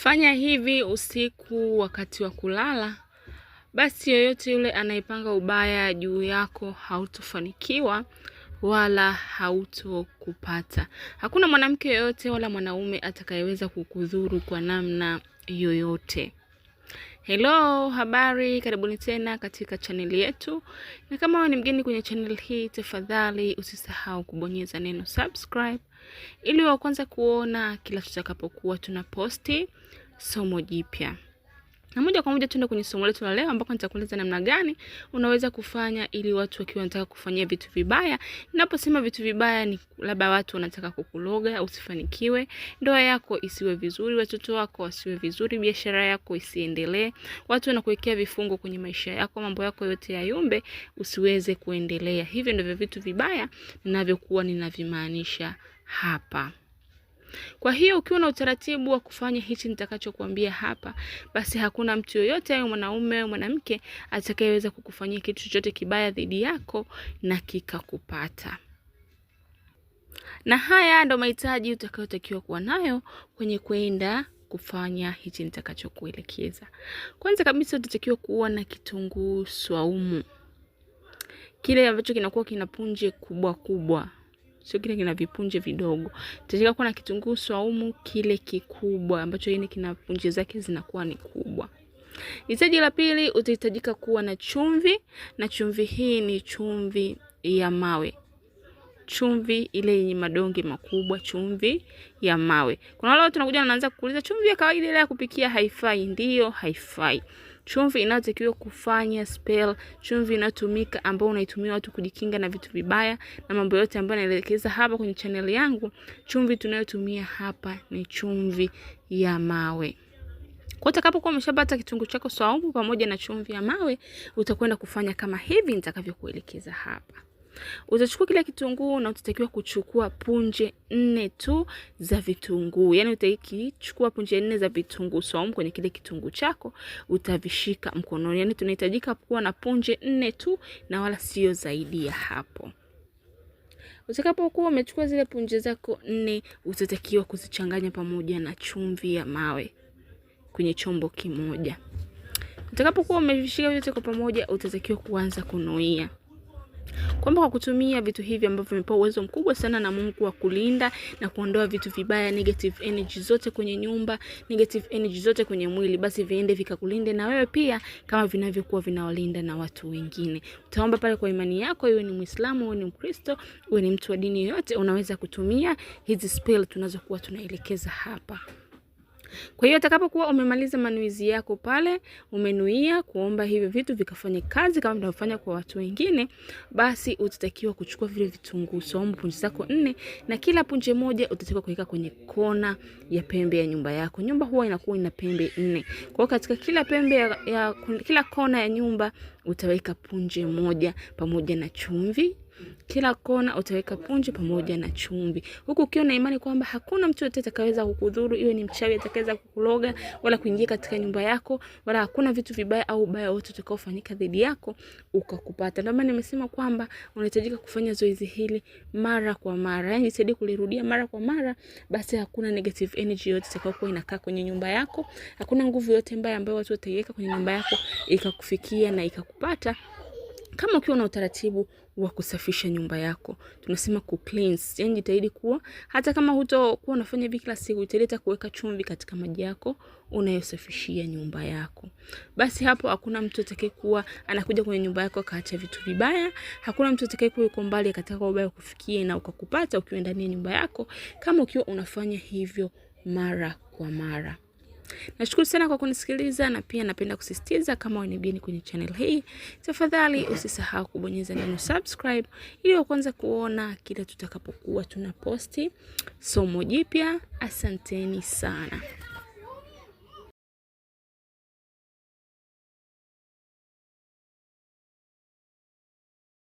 Fanya hivi usiku wakati wa kulala, basi yoyote yule anaipanga ubaya juu yako hautofanikiwa wala hautokupata. Hakuna mwanamke yoyote wala mwanaume atakayeweza kukudhuru kwa namna yoyote. Hello, habari, karibuni tena katika channel yetu. Na kama wewe ni mgeni kwenye channel hii, tafadhali usisahau kubonyeza neno subscribe ili wa kwanza kuona kila tutakapokuwa tunaposti somo jipya. Na moja kwa moja tuende kwenye somo letu la leo, ambako nitakueleza namna gani unaweza kufanya ili watu wakiwa wanataka kufanyia vitu vibaya. Ninaposema vitu vibaya ni labda watu wanataka kukuloga usifanikiwe, ndoa yako isiwe vizuri, watoto wako wasiwe vizuri, biashara yako isiendelee, watu wanakuwekea vifungo kwenye maisha yako, mambo yako yote yayumbe, usiweze kuendelea. Hivyo ndivyo vitu vibaya ninavyokuwa ninavimaanisha hapa. Kwa hiyo ukiwa na utaratibu wa kufanya hichi nitakachokuambia hapa, basi hakuna mtu yoyote au mwanaume au mwanamke atakayeweza kukufanyia kitu chochote kibaya dhidi yako na kikakupata. Na haya ndo mahitaji utakayotakiwa kuwa nayo kwenye kwenda kufanya hichi nitakachokuelekeza. Kwanza kabisa utatakiwa kuwa na kitunguu swaumu. Kile ambacho kinakuwa kina punje kubwa kubwa. Sio kile kina vipunje vidogo. Utatakiwa kuwa na kitunguu swaumu kile kikubwa ambacho yeye kina punje zake zinakuwa ni kubwa. Hitaji la pili, utahitajika kuwa na chumvi, na chumvi hii ni chumvi ya mawe. Chumvi ile yenye madonge makubwa, chumvi ya mawe. Kuna wale watu wanakuja wanaanza kuuliza chumvi ya kawaida ile ya kupikia haifai. Ndiyo, haifai. Chumvi inayotakiwa kufanya spell, chumvi inayotumika ambao unaitumia watu kujikinga na vitu vibaya na mambo yote ambayo naelekeza hapa kwenye channel yangu, chumvi tunayotumia hapa ni chumvi ya mawe. Kwa utakapokuwa umeshapata kitunguu chako swaumu pamoja na chumvi ya mawe, utakwenda kufanya kama hivi nitakavyokuelekeza hapa. Utachukua kile kitunguu na utatakiwa kuchukua punje 4 tu za vitunguu. Yaani utakichukua punje 4 za vitunguu swaumu kwenye kile kitunguu chako, utavishika mkononi. Yaani tunahitajika kuwa na punje 4 tu na wala sio zaidi ya hapo. Utakapokuwa umechukua zile punje zako 4, utatakiwa kuzichanganya pamoja na chumvi ya mawe kwenye chombo kimoja. Utakapokuwa umevishika vyote kwa pamoja, utatakiwa kuanza kunuia. Kwamba kwa kutumia vitu hivi ambavyo vimepewa uwezo mkubwa sana na Mungu wa kulinda na kuondoa vitu vibaya, negative energy zote kwenye nyumba, negative energy zote kwenye mwili, basi viende vikakulinde na wewe pia kama vinavyokuwa vinawalinda na watu wengine. Utaomba pale kwa imani yako, iwe ni Muislamu, iwe ni Mkristo, iwe ni mtu wa dini yoyote, unaweza kutumia hizi spell tunazokuwa tunaelekeza hapa. Kwa hiyo utakapokuwa umemaliza manuizi yako pale, umenuia kuomba hivi vitu vikafanye kazi kama mnavyofanya kwa watu wengine, basi utatakiwa kuchukua vile vitunguu swaumu punje zako 4, na kila punje moja utatakiwa kuweka kwenye kona ya pembe ya nyumba yako. Nyumba huwa inakuwa ina pembe 4. Kwa hiyo katika kila pembe ya kila kona ya nyumba utaweka punje moja pamoja na chumvi. Kila kona utaweka punje pamoja na chumvi. Huku ukiwa na imani kwamba hakuna mtu yote atakayeweza kukudhuru, iwe ni mchawi atakayeweza kukuloga wala kuingia katika nyumba yako, wala hakuna vitu vibaya au ubaya wote utakaofanyika dhidi yako ukakupata. Ndio maana nimesema kwamba unahitajika kufanya zoezi hili mara kwa mara. Yaani jitahidi kulirudia mara kwa mara, basi hakuna negative energy yote itakayokuwa inakaa kwenye nyumba yako. Hakuna nguvu yote mbaya ambayo watu wataiweka kwenye nyumba yako ikakufikia na ikakupata. Kama ukiwa na utaratibu wa kusafisha nyumba yako, tunasema ku cleanse. Yaani jitahidi kuwa hata kama hutakuwa unafanya hivi kila siku, jitahidi kuweka chumvi katika maji yako unayosafishia nyumba yako. Basi hapo hakuna mtu atakayekuwa anakuja kwenye nyumba yako akaacha vitu vibaya. Hakuna mtu atakayekuwa yuko mbali akataka ubaya kufikie na ukakupata ukiwa ndani ya nyumba yako, kama ukiwa unafanya hivyo mara kwa mara. Nashukuru sana kwa kunisikiliza, na pia napenda kusisitiza kama wewe ni mgeni kwenye channel hii, tafadhali usisahau kubonyeza neno subscribe ili wa kwanza kuona kila tutakapokuwa tunaposti somo jipya. Asanteni sana.